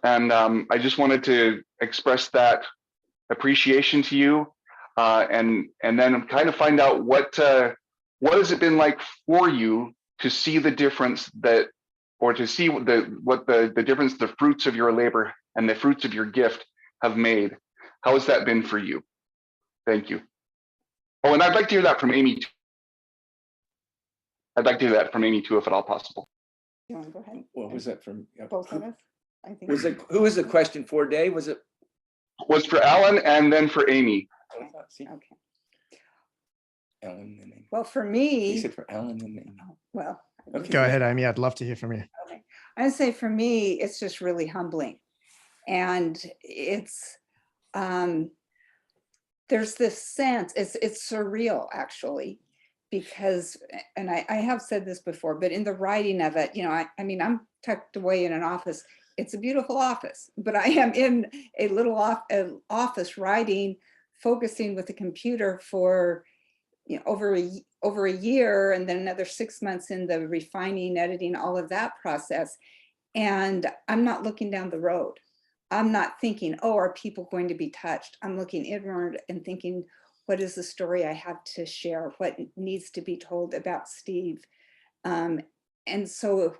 And I just wanted to express that appreciation to you, and then kind of find out what has it been like for you to see the difference that, or to see what the difference the fruits of your labor and the fruits of your gift have made. How has that been for you? Thank you. Oh, and I'd like to hear that from Amy too. I'd like to hear that from Amy too, if at all possible. You want to go ahead? What was that from? Both of us, I think. Who was the question for, Dave? Was it? Was for Alan and then for Amy. Okay. Ellen and Amy. Well, for You me, said for Ellen and Amy. well, Okay. Go ahead, Amy. I'd love to hear from you. okay. I'd say for me, it's just really humbling. And it's, there's this sense, it's surreal actually, because, and I have said this before, but in the writing of it, you know, I mean, I'm tucked away in an office. It's a beautiful office, but I am in a little office writing, focusing with a computer for, you know, over a year, and then another 6 months in the refining, editing, all of that process. And I'm not looking down the road. I'm not thinking, oh, are people going to be touched? I'm looking inward and thinking, what is the story I have to share? What needs to be told about Steve? And so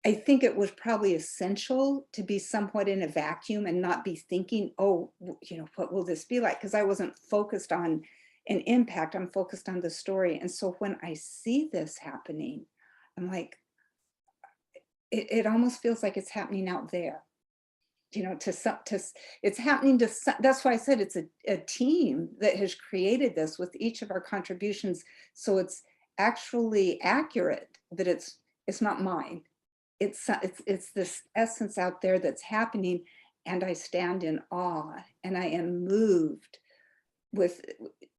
I think it was probably essential to be somewhat in a vacuum and not be thinking, oh, you know, what will this be like? Because I wasn't focused on an impact. I'm focused on the story. And so when I see this happening, I'm like, it almost feels like it's happening out there. You know, it's happening to, that's why I said it's a team that has created this with each of our contributions. So it's actually accurate that it's not mine. It's this essence out there that's happening, and I stand in awe, and I am moved with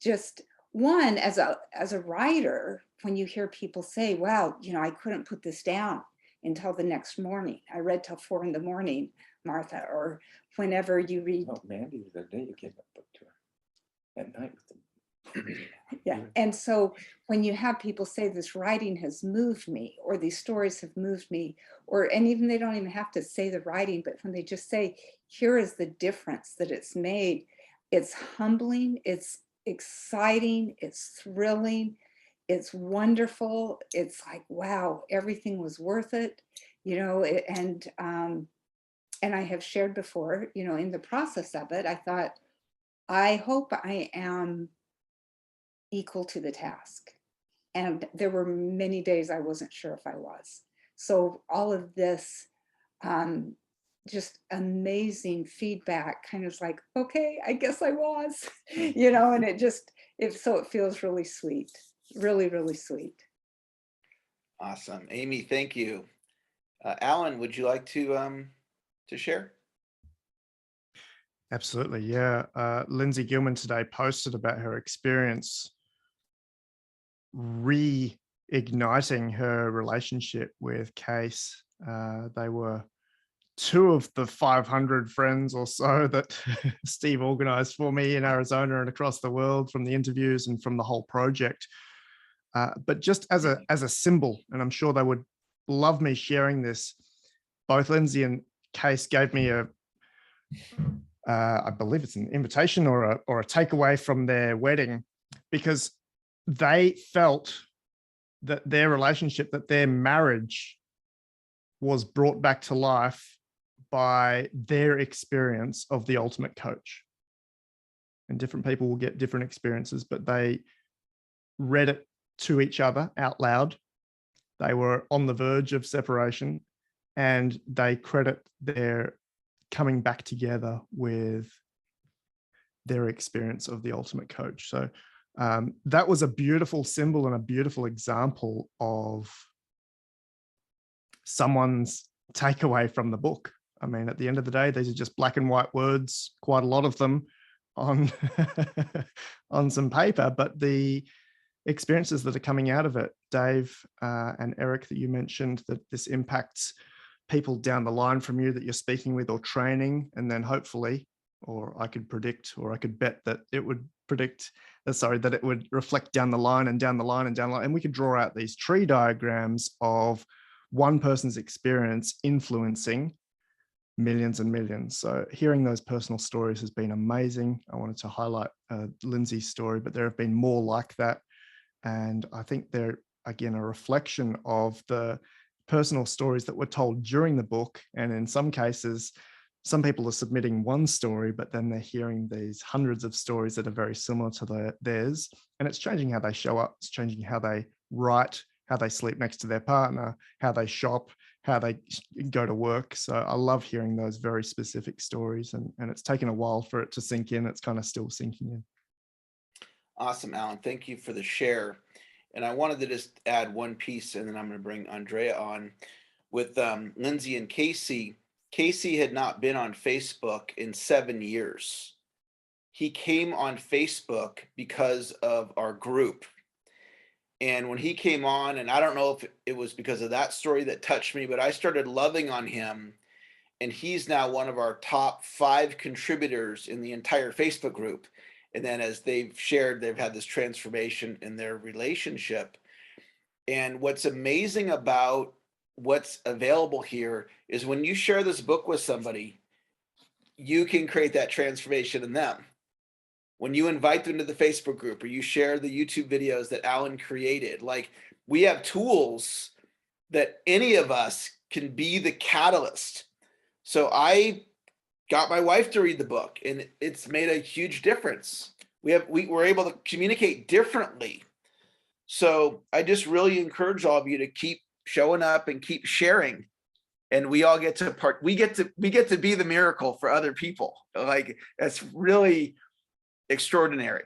just one, as a writer, when you hear people say, wow, you know, I couldn't put this down until the next morning. I read till 4 a.m, Martha, or whenever you read. Oh, Mandy, the other day you gave that book to her at night with them. Yeah. And so when you have people say this writing has moved me, or these stories have moved me, or, and even they don't even have to say the writing, but when they just say, here is the difference that it's made, it's humbling, it's exciting, it's thrilling, it's wonderful. It's like, wow, everything was worth it, you know. And I have shared before, you know, in the process of it, I thought, I hope I am equal to the task. And there were many days I wasn't sure if I was. So all of this, just amazing feedback, kind of like, okay, I guess I was, you know, and it feels really sweet, really, really sweet. Awesome. Amy, thank you. Alan, would you like to share? Absolutely, yeah. Lindsay Gilman today posted about her experience reigniting her relationship with Case. They were 2 of the 500 friends or so that Steve organized for me in Arizona and across the world, from the interviews and from the whole project. But just as a symbol, and I'm sure they would love me sharing this, both Lindsay and Case gave me I believe it's an invitation or a takeaway from their wedding, because they felt that their relationship, that their marriage was brought back to life by their experience of the ultimate coach. And different people will get different experiences, but they read it to each other out loud. They were on the verge of separation, and they credit their coming back together with their experience of the ultimate coach. So that was a beautiful symbol and a beautiful example of someone's takeaway from the book. I mean, at the end of the day, these are just black and white words, quite a lot of them on, on some paper, but the experiences that are coming out of it, Dave and Eric, that you mentioned, that this impacts people down the line from you that you're speaking with or training, and then hopefully, or I could predict, or I could bet that it would that it would reflect down the line and down the line and down the line. And we could draw out these tree diagrams of one person's experience influencing millions and millions. So hearing those personal stories has been amazing. I wanted to highlight Lindsay's story, but there have been more like that. And I think they're, again, a reflection of the personal stories that were told during the book. And in some cases, some people are submitting one story, but then they're hearing these hundreds of stories that are very similar to theirs. And it's changing how they show up. It's changing how they write, how they sleep next to their partner, how they shop, how they go to work. So I love hearing those very specific stories, and it's taken a while for it to sink in. It's kind of still sinking in. Awesome, Alan. Thank you for the share. And I wanted to just add one piece, and then I'm going to bring Andrea on. With Lindsay and Casey. Casey had not been on Facebook in 7 years. He came on Facebook because of our group. And when he came on, and I don't know if it was because of that story that touched me, but I started loving on him. And he's now one of our top 5 contributors in the entire Facebook group. And then as they've shared, they've had this transformation in their relationship. And what's amazing about what's available here is when you share this book with somebody, you can create that transformation in them. When you invite them to the Facebook group or you share the YouTube videos that Alan created, like, we have tools that any of us can be the catalyst. So I got my wife to read the book, and it's made a huge difference. We're able to communicate differently. So I just really encourage all of you to keep showing up and keep sharing, and we all get to we get to be the miracle for other people. Like, that's really extraordinary.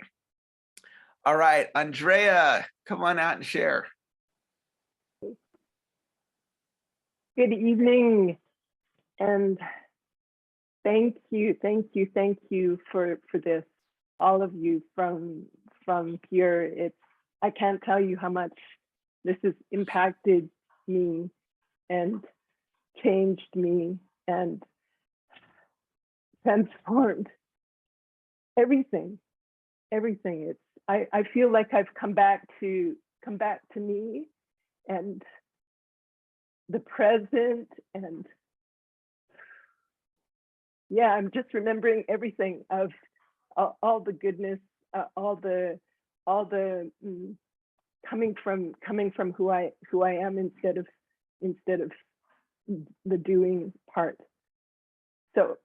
All right, Andrea, come on out and share. Good evening, and thank you for this, all of you from here. I can't tell you how much this has impacted me and changed me and transformed everything. It's I feel like I've come back to me and the present, and yeah, I'm just remembering everything of all the goodness, all the coming from who I am instead of the doing part. So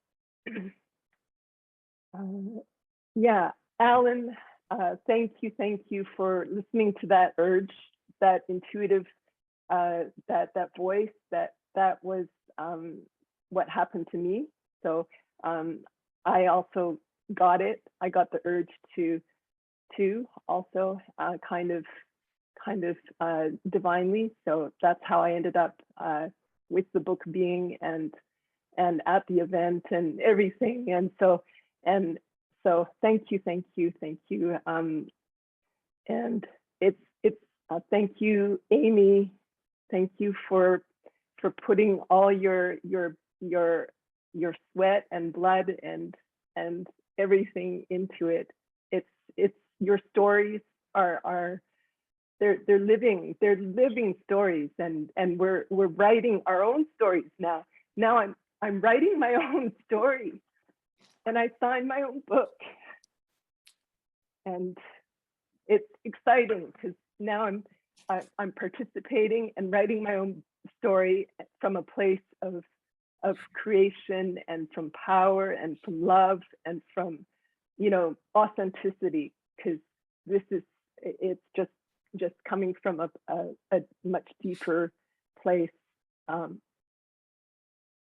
yeah, Alan, thank you for listening to that urge, that intuitive, that voice, that was what happened to me. So I also got it. I got the urge to also kind of divinely. So that's how I ended up with the book being and at the event and everything. And so thank you. And it's thank you, Amy. Thank you for putting all your sweat and blood and everything into it. It's your stories are they're living stories, and we're writing our own stories now. Now I'm writing my own story, and I signed my own book, and it's exciting because now I'm participating and writing my own story from a place of creation and from power and from love and from, authenticity, because it's just coming from a much deeper place,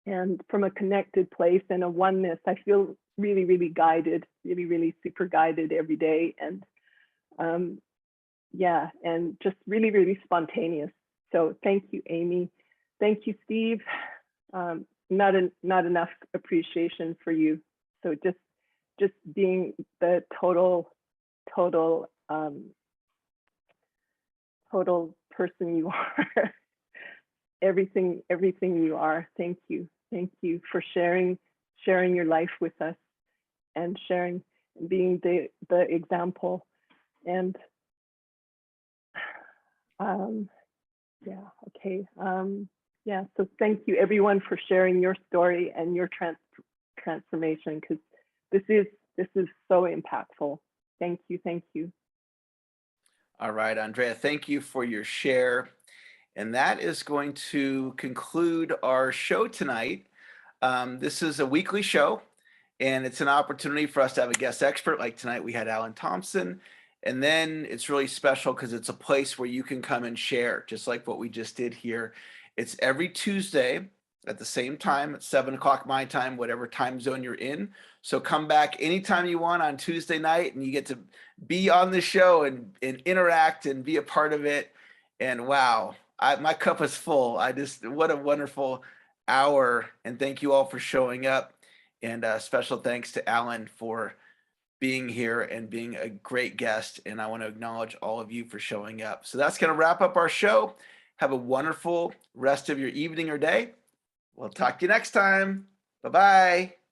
and from a connected place and a oneness. I feel really guided, really super guided every day, and yeah, and just really spontaneous. So thank you, Amy. Thank you, Steve. Not enough appreciation for you. So just being the total person you are. everything you are. Thank you for sharing your life with us, and sharing, being the example. And yeah, okay. Yeah, so thank you everyone for sharing your story and your transformation, because this is so impactful. Thank you. All right, Andrea, thank you for your share. And that is going to conclude our show tonight. This is a weekly show, and it's an opportunity for us to have a guest expert. Like tonight, we had Alan Thompson. And then it's really special because it's a place where you can come and share, just like what we just did here. It's every Tuesday at the same time at 7 o'clock my time, whatever time zone you're in. So come back anytime you want on Tuesday night, and you get to be on the show and interact and be a part of it. And wow, my cup is full. What a wonderful hour. And thank you all for showing up. And special thanks to Alan for being here and being a great guest. And I want to acknowledge all of you for showing up. So that's going to wrap up our show. Have a wonderful rest of your evening or day. We'll talk to you next time. Bye-bye.